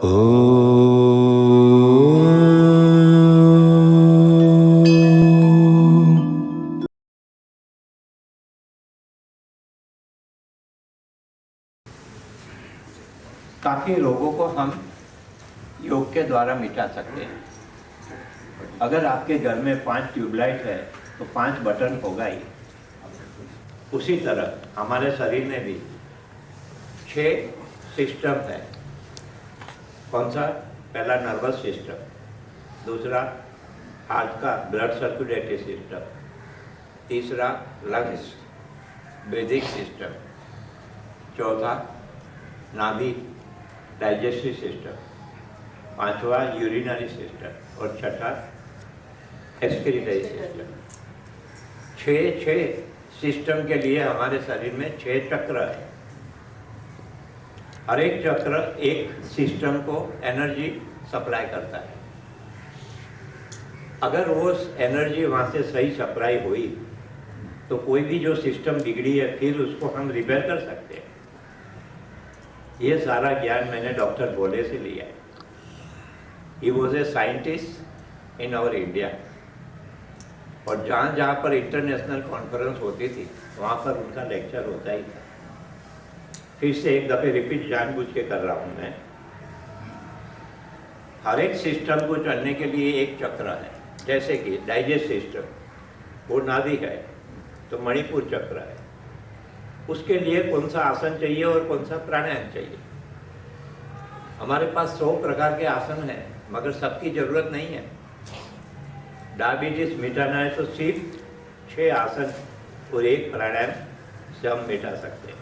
काफ़ी रोगों को हम योग के द्वारा मिटा सकते हैं। अगर आपके घर में 5 ट्यूबलाइट है तो 5 बटन होगा ही। उसी तरह हमारे शरीर में भी 6 सिस्टम है। कौन सा? पहला नर्वस सिस्टम, दूसरा हार्ट का ब्लड सर्कुलेटरी सिस्टम, तीसरा लंग्स ब्रीदिंग सिस्टम, चौथा नाभि डाइजेस्टिव सिस्टम, पांचवा यूरिनरी सिस्टम और छठा एक्सक्रीटरी सिस्टम। 6 सिस्टम के लिए हमारे शरीर में 6 चक्र है। हर एक चक्र एक सिस्टम को एनर्जी सप्लाई करता है। अगर वो एनर्जी वहाँ से सही सप्लाई हुई तो कोई भी जो सिस्टम बिगड़ी है फिर उसको हम रिपेयर कर सकते हैं। ये सारा ज्ञान मैंने डॉक्टर भोले से लिया है। He was a scientist in our India, और जहाँ जहाँ पर इंटरनेशनल कॉन्फ्रेंस होती थी वहाँ पर उनका लेक्चर होता ही था। फिर से एक दफ़े रिपीट जानबूझ के कर रहा हूँ मैं। हर एक सिस्टम को चलने के लिए एक चक्र है। जैसे कि डाइजेस्ट सिस्टम, वो नाभि है तो मणिपुर चक्र है। उसके लिए कौन सा आसन चाहिए और कौन सा प्राणायाम चाहिए। हमारे पास 100 प्रकार के आसन हैं मगर सबकी ज़रूरत नहीं है। डायबिटीज मिटाना है तो सिर्फ 6 आसन और 1 प्राणायाम से हम मिटा सकते हैं।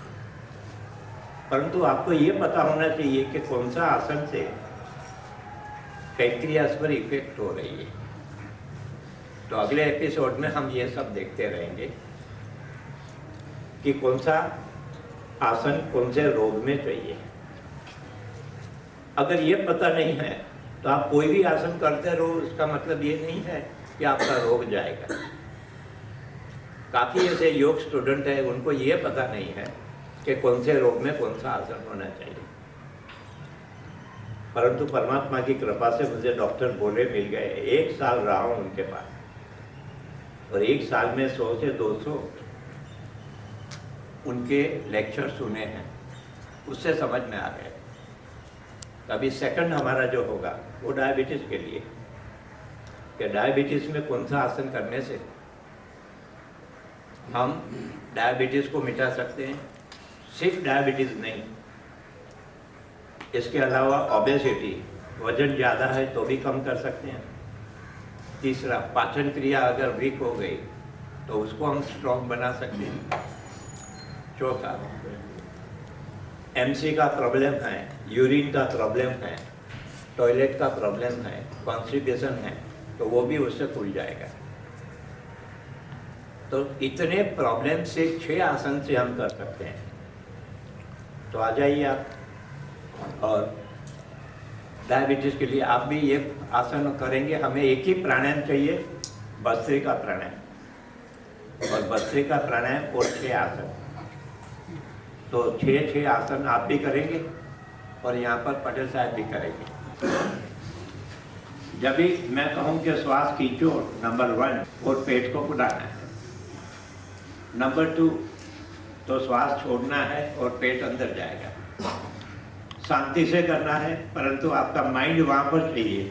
परंतु आपको ये पता होना चाहिए कि कौन सा आसन से पैंक्रियास पर इफेक्ट हो रही है। तो अगले एपिसोड में हम ये सब देखते रहेंगे कि कौन सा आसन कौन से रोग में चाहिए। अगर ये पता नहीं है तो आप कोई भी आसन करते रहो, उसका मतलब ये नहीं है कि आपका रोग जाएगा। काफ़ी ऐसे योग स्टूडेंट हैं उनको ये पता नहीं है कि कौन से रोग में कौन सा आसन होना चाहिए। परंतु परमात्मा की कृपा से मुझे डॉक्टर भोले मिल गए। 1 साल रहा हूँ उनके पास और 1 साल में 100 से 200 उनके लेक्चर सुने हैं, उससे समझ में आ गए। अभी सेकंड हमारा जो होगा वो डायबिटीज़ के लिए, कि डायबिटीज़ में कौन सा आसन करने से हम डायबिटीज़ को मिटा सकते हैं। सिर्फ डायबिटीज़ नहीं, इसके अलावा ओबेसिटी, वजन ज़्यादा है तो भी कम कर सकते हैं। तीसरा, पाचन क्रिया अगर वीक हो गई तो उसको हम स्ट्रॉन्ग बना सकते हैं। चौथा, एमसी का प्रॉब्लम है, यूरिन का प्रॉब्लम है, टॉयलेट का प्रॉब्लम है, कॉन्स्टिपेशन है, तो वो भी उससे खुल जाएगा। तो इतने प्रॉब्लम से 6 आसन से हम कर सकते हैं। तो आ जाइए आप। और डायबिटीज़ के लिए आप भी ये आसन करेंगे। हमें एक ही प्राणायाम चाहिए, भस्त्रिका प्राणायाम, और भस्त्रिका प्राणायाम और 6 आसन। तो 6 आसन आप भी करेंगे और यहाँ पर पटेल साहब भी करेंगे। जब भी मैं कहूँ कि श्वास खींचो, नंबर 1, और पेट को फुलाना है। नंबर 2, तो श्वास छोड़ना है और पेट अंदर जाएगा। शांति से करना है, परंतु आपका माइंड वहाँ पर चाहिए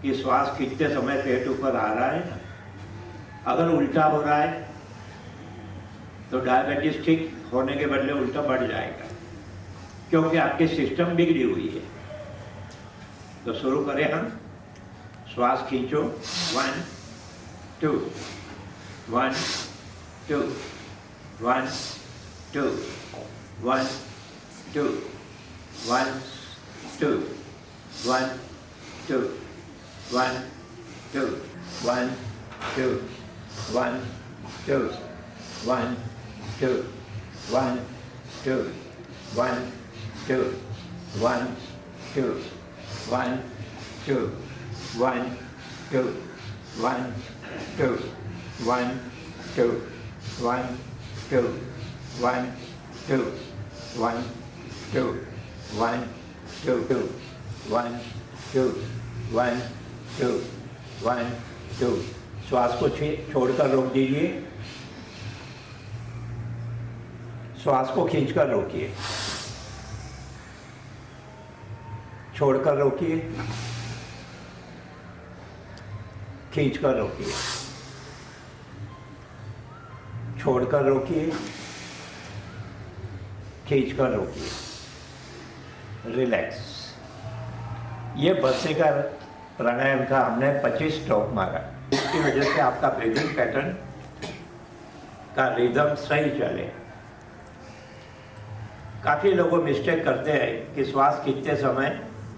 कि श्वास खींचते समय पेट ऊपर आ रहा है ना। अगर उल्टा हो रहा है तो डायबिटीज ठीक होने के बदले उल्टा बढ़ जाएगा, क्योंकि आपकी सिस्टम बिगड़ी हुई है। तो शुरू करें हम। श्वास खींचो, 1 2 1 2 1 2 1 2 1 2 1 2 1 2 1 2 1 2 1 2 1 2 1 2 1 2 1 2 1 2 1 2 1 2 1 2 1 2 1 2 1 2 1 2 1 2 1 2 1 2। श्वास को छोड़कर रोक दीजिए, श्वास को खींचकर रोकिए, छोड़कर रोकिए, खींचकर रोकिए, छोड़कर रोकिए, खींचकर रोकिए, रिलैक्स। ये भस्त्रिका प्राणायाम का हमने 25 स्ट्रोक मारा। इसकी वजह से आपका ब्रीदिंग पैटर्न का रिदम सही चले। काफ़ी लोग मिस्टेक करते हैं कि श्वास खींचते समय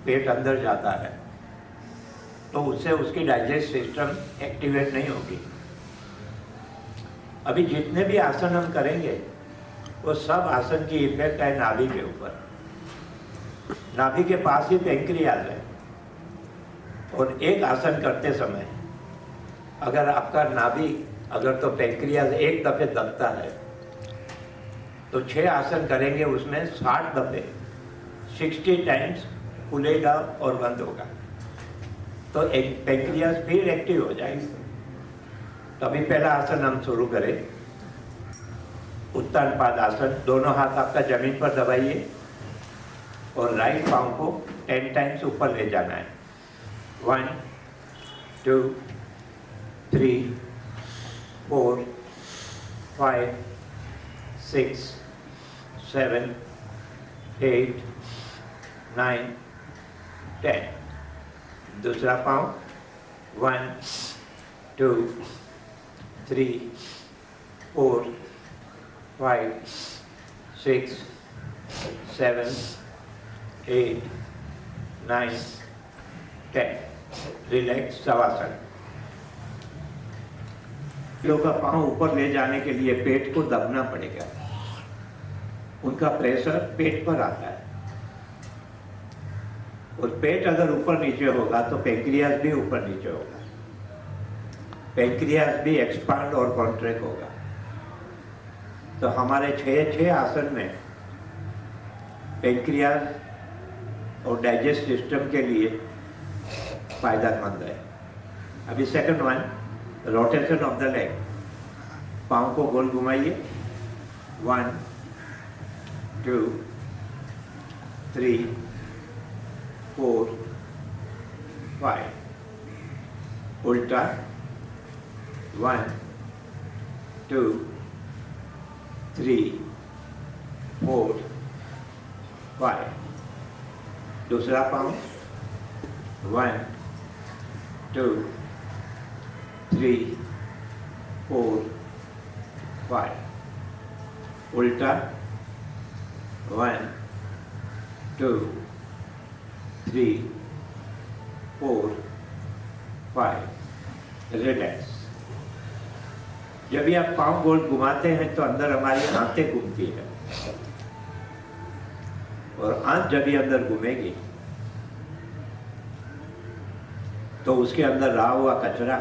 पेट अंदर जाता है, तो उससे उसकी डाइजेस्ट सिस्टम एक्टिवेट नहीं होगी। अभी जितने भी आसन हम करेंगे वो सब आसन की इफेक्ट है नाभि के ऊपर। नाभि के पास ही पैंक्रियाज है, और एक आसन करते समय अगर आपका नाभि अगर तो पैंक्रियाज एक दफे दबता है तो 6 आसन करेंगे, उसमें 60 दफे 60 टाइम्स खुलेगा और बंद होगा, तो एक पैंक्रियाज फिर एक्टिव हो जाएगी। तो अभी पहला आसन हम शुरू करें, उत्तान पाद आसन। दोनों हाथ आपका जमीन पर दबाइए और राइट पाँव को 10 टाइम्स ऊपर ले जाना है। 1 2 3 4 5 6 7 8 9 10। दूसरा पाँव 1 2 3 4 5 6 7 8 9 10। रिलैक्स शवासन। लोगों का पाँव ऊपर ले जाने के लिए पेट को दबना पड़ेगा, उनका प्रेशर पेट पर आता है, और पेट अगर ऊपर नीचे होगा तो पैंक्रियाज भी ऊपर नीचे होगा, पैंक्रियाज भी एक्सपांड और कॉन्ट्रैक्ट होगा। तो हमारे 6 आसन में पैंक्रियाज और डाइजेस्ट सिस्टम के लिए फायदेमंद है। अभी second one, rotation of the leg. पाँव को गोल घुमाइए। 1 2 3 4 5। उल्टा 1 2 3 4 5। दूसरा पाँव 1 2 3 4 5। उल्टा 1 2 3 4 5। रिलैक्स। जब भी आप पाँव गोल घुमाते हैं तो अंदर हमारी आंतें घूमती है, और आंत जब भी अंदर घूमेगी तो उसके अंदर रहा हुआ कचरा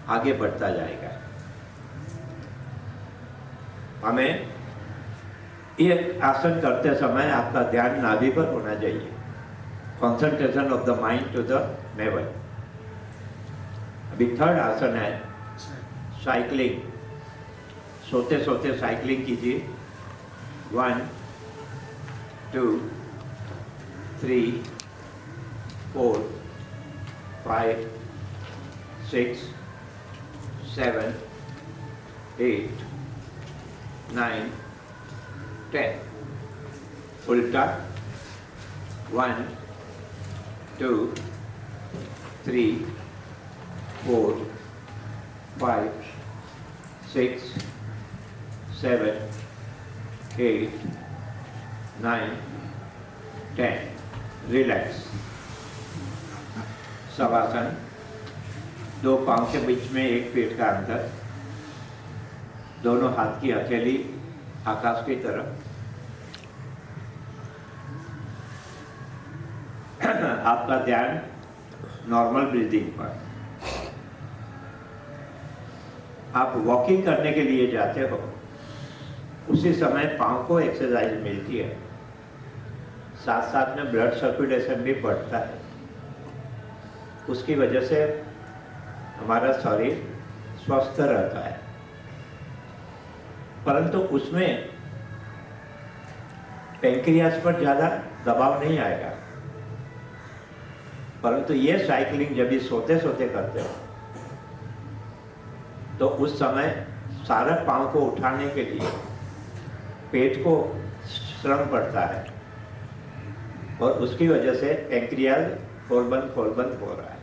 आगे बढ़ता जाएगा। हमें ये आसन करते समय आपका ध्यान नाभि पर होना चाहिए। Concentration of the mind to the navel. अभी थर्ड आसन है साइकिलिंग। सोते सोते साइकिलिंग कीजिए। 1 2 3 4 5 6 7 8 9 10। उल्टा 1 2 3 4 5 6 7 8 9 10। रिलैक्स। शवासन। 2 पाँव के बीच में एक पेट का अंतर, दोनों हाथ की हथेली आकाश की तरफ। आपका ध्यान नॉर्मल ब्रीदिंग पर। आप वॉकिंग करने के लिए जाते हो, उसी समय पाँव को एक्सरसाइज मिलती है। साथ साथ में ब्लड सर्कुलेशन भी बढ़ता है। उसकी वजह से हमारा शरीर स्वस्थ रहता है। परंतु उसमें पैंक्रियास पर ज़्यादा दबाव नहीं आएगा। परंतु ये साइकिलिंग जब भी सोते सोते करते हो तो उस समय सारा पाँव को उठाने के लिए पेट को श्रम पड़ता है और उसकी वजह से पैंक्रियास खोल बंद हो रहा है।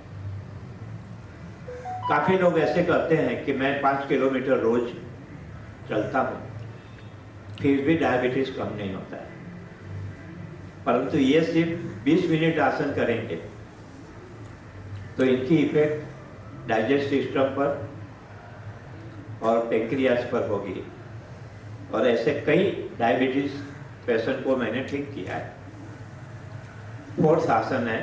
काफ़ी लोग ऐसे करते हैं कि मैं 5 किलोमीटर रोज चलता हूँ, फिर भी डायबिटीज कम नहीं होता है। परंतु ये सिर्फ 20 मिनट आसन करेंगे तो इनकी इफेक्ट डाइजेस्ट सिस्टम पर और पैंक्रियास पर होगी। और ऐसे कई डायबिटीज पेशेंट को मैंने ठीक किया है। 4th आसन है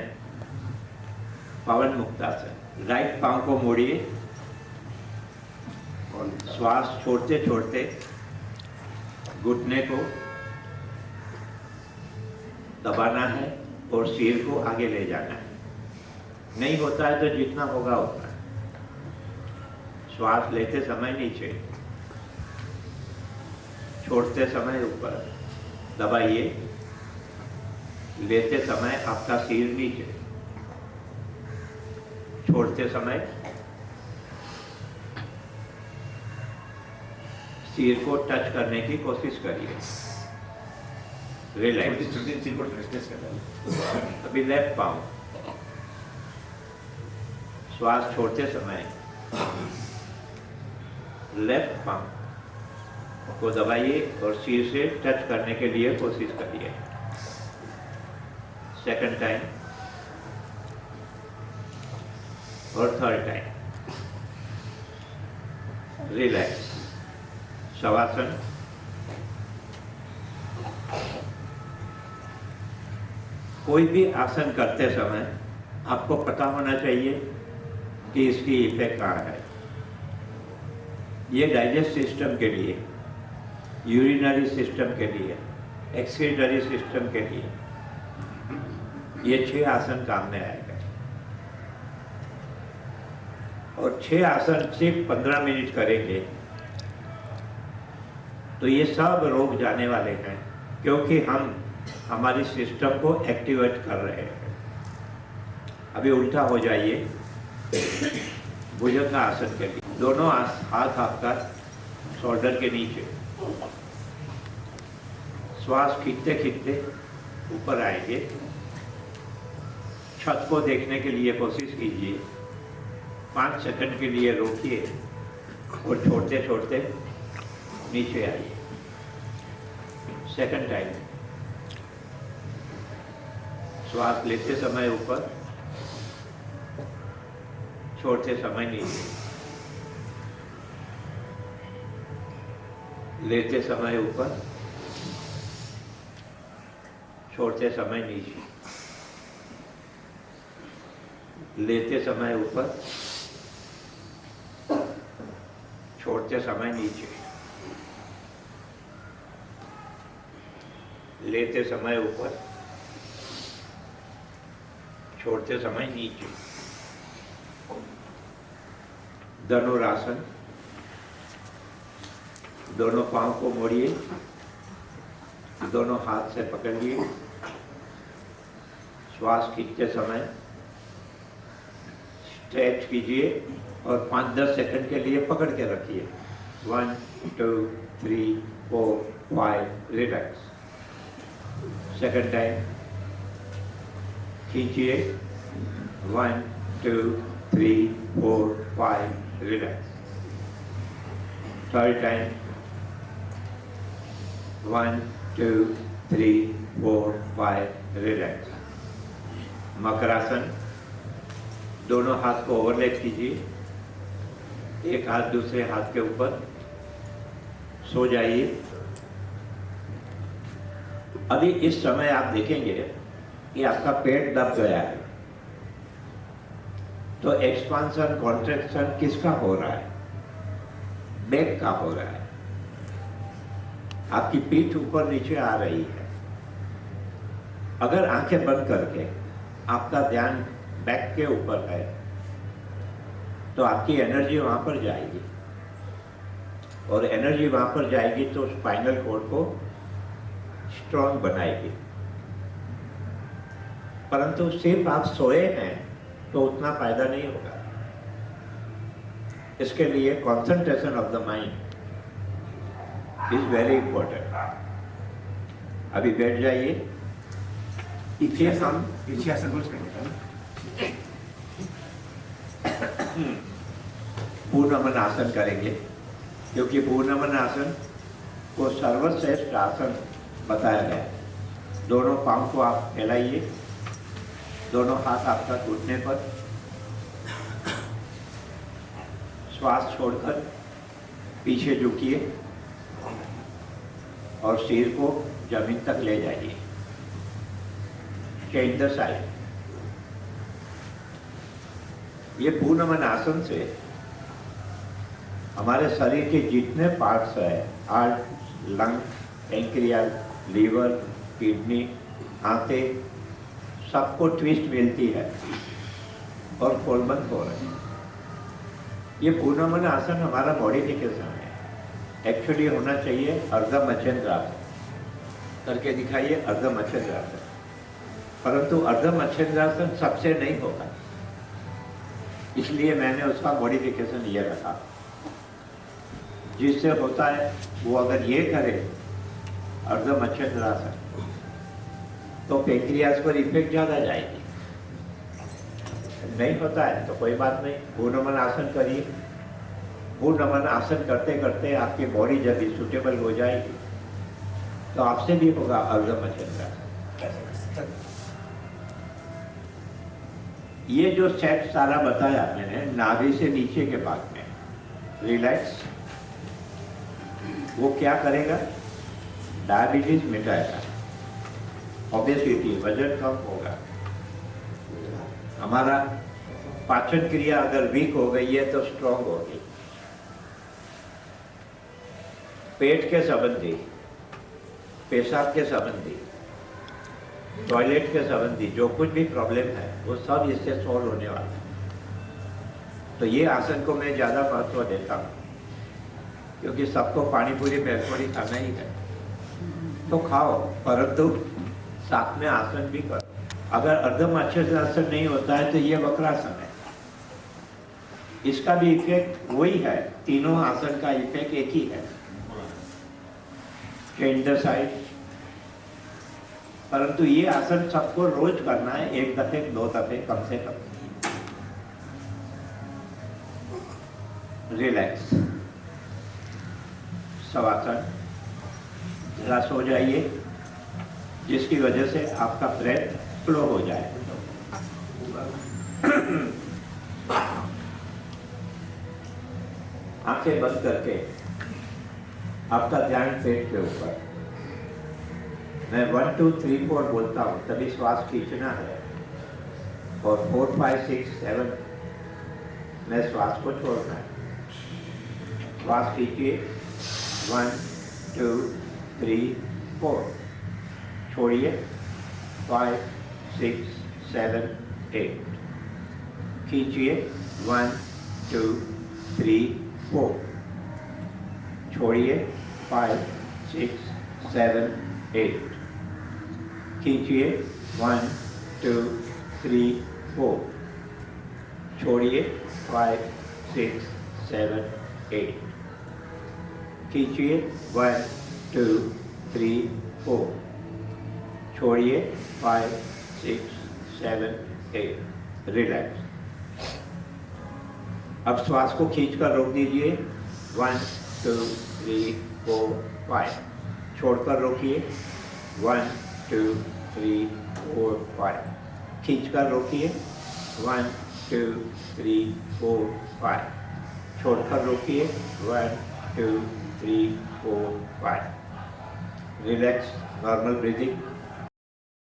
पवन मुक्तासन। राइट पांव को मोड़िए, श्वास छोड़ते छोड़ते घुटने को दबाना है और सिर को आगे ले जाना है। नहीं होता है तो जितना होगा उतना। श्वास लेते समय नीचे, छोड़ते समय ऊपर दबाइए। लेते समय आपका सिर नीचे, छोड़ते समय सिर को टच करने की कोशिश करिए। रिलैक्स। अभी लेफ्ट पाँव, श्वास छोड़ते समय लेफ्ट पाँव को दबाइए और सिर से टच करने के लिए कोशिश करिए। सेकंड टाइम और थर्ड टाइम। रिलैक्स। शवासन। कोई भी आसन करते समय आपको पता होना चाहिए कि इसकी इफेक्ट कहाँ है। ये डाइजेस्ट सिस्टम के लिए, यूरिनरी सिस्टम के लिए, एक्सक्रीटरी सिस्टम के लिए ये 6 आसन काम में आएगा। और 6 आसन सिर्फ 15 मिनट करेंगे तो ये सब रोग जाने वाले हैं, क्योंकि हम हमारी सिस्टम को एक्टिवेट कर रहे हैं। अभी उल्टा हो जाइए भुजंग आसन के लिए। दोनों हाथ आपका शोल्डर के नीचे, श्वास खींचते खींचते ऊपर आएंगे। छत को देखने के लिए कोशिश कीजिए। 5 सेकंड के लिए रोकिए और छोड़ते छोड़ते नीचे आइए। सेकंड टाइम, श्वास लेते समय ऊपर, छोड़ते समय नीचे। लेते समय ऊपर, छोड़ते समय नीचे। लेते समय ऊपर, छोड़ते समय नीचे। लेते समय ऊपर, छोड़ते समय नीचे। धनुरासन। दोनों पांव को मोड़िए, दोनों हाथ से पकड़िए। श्वास खींचते समय स्ट्रेच कीजिए और 5-10 सेकंड के लिए पकड़ के रखिए। 1 2 3 4 5। रिलैक्स। सेकंड टाइम खींचिए। 1 2 3 4 5। Relax. Third time 1 2 3 4 5। Relax. Makarasana. दोनों हाथ को ओवरलैप कीजिए। एक हाथ दूसरे हाथ के ऊपर, सो जाइए। अभी इस समय आप देखेंगे कि आपका पेट दब गया है, तो एक्सपांशन कॉन्ट्रैक्शन किसका हो रहा है? बैक का हो रहा है। आपकी पीठ ऊपर नीचे आ रही है। अगर आंखें बंद करके आपका ध्यान बैक के ऊपर है तो आपकी एनर्जी वहां पर जाएगी, और एनर्जी वहां पर जाएगी तो स्पाइनल कॉर्ड को स्ट्रॉन्ग बनाएगी। परंतु सिर्फ आप सोए हैं तो उतना फायदा नहीं होगा। इसके लिए concentration of the mind is very important. अभी बैठ जाइए, इच्छासन रोज करेंगे। पूर्णमन आसन करेंगे, क्योंकि पूर्णमन आसन को सर्वश्रेष्ठ आसन बताया गया है। दोनों पांव को आप फैलाइए, दोनों हाथ आपका घुटने पर, श्वास छोड़कर पीछे झुकिए और सिर को जमीन तक ले जाइए। Change the side. ये पूर्णमन आसन से हमारे शरीर के जितने पार्ट्स है, heart, lung, pancreas, liver, kidney, आंतें, सबको ट्विस्ट मिलती है और खोलबंद हो रहे हैं। ये पूर्णमन आसन हमारा मॉडिफिकेशन है। एक्चुअली होना चाहिए अर्ध मच्छेंद्र आसन। करके दिखाइए अर्ध मच्छेंद्र आसन। परंतु अर्ध मच्छेंद्र आसन सबसे नहीं होगा, इसलिए मैंने उसका मॉडिफिकेशन ये रखा। जिससे होता है वो अगर ये करे अर्ध मच्छेंद्र आसन तो पैंक्रियाज पर इफेक्ट ज़्यादा जाएगी। नहीं होता है तो कोई बात नहीं, पूर्णमन आसन करिए। पूर्णमन आसन करते करते आपकी बॉडी जब भी सुटेबल हो जाएगी तो आपसे भी होगा अर्ध मच्छेंद्र आसन। ये जो सेट सारा बताया मैंने नाभि से नीचे के भाग में रिलैक्स, वो क्या करेगा? डायबिटीज मिटाएगा, ओबेसिटी वजन कम होगा। हमारा पाचन क्रिया अगर वीक हो गई है तो स्ट्रॉन्ग होगी। पेट के संबंधी, पेशाब के संबंधी, टॉयलेट के संबंधी जो कुछ भी प्रॉब्लम है वो सब इससे सॉल्व होने वाला है। तो ये आसन को मैं ज़्यादा महत्व देता हूँ, क्योंकि सबको पानी पूरी भेलपूरी खाना ही है तो खाओ, परंतु साथ में आसन भी करो। अगर अर्ध मच्छेंद्र आसन नहीं होता है तो ये वक्रासन है। इसका भी इफेक्ट वही है, तीनों आसन का इफेक्ट एक ही है। Change the side. परंतु ये आसन सबको रोज करना है, एक दफे 2 दफे कम से कम। रिलैक्स, शवासन, जरा सो जाइए, जिसकी वजह से आपका ब्रेथ फ्लो हो जाए। आंखें बंद करके आपका ध्यान पेट के ऊपर। मैं 1 2 3 4 बोलता हूँ, तभी श्वास खींचना है, और 4 5 6 7 में श्वास को छोड़ना है। श्वास खींचिए, 1 2 3 4, छोड़िए, 5 6 7 8, खींचिए, 1 2 3 4, छोड़िए, 5 6 7 8, खींचिए, 1 2 3 4, छोड़िए, 5 6 7 8, खींचिए, 1 2 3 4, छोड़िए, 5 6 7 8, रिलैक्स। अब श्वास को खींचकर रोक दीजिए, 1 2 3 4 5, छोड़कर रोकिए, 1 2 3 4 5, खींचकर रोकिए, 1 2 3 4 5, छोड़कर रोकिए, 1 2 3 4 5, रिलैक्स, नॉर्मल ब्रीदिंग।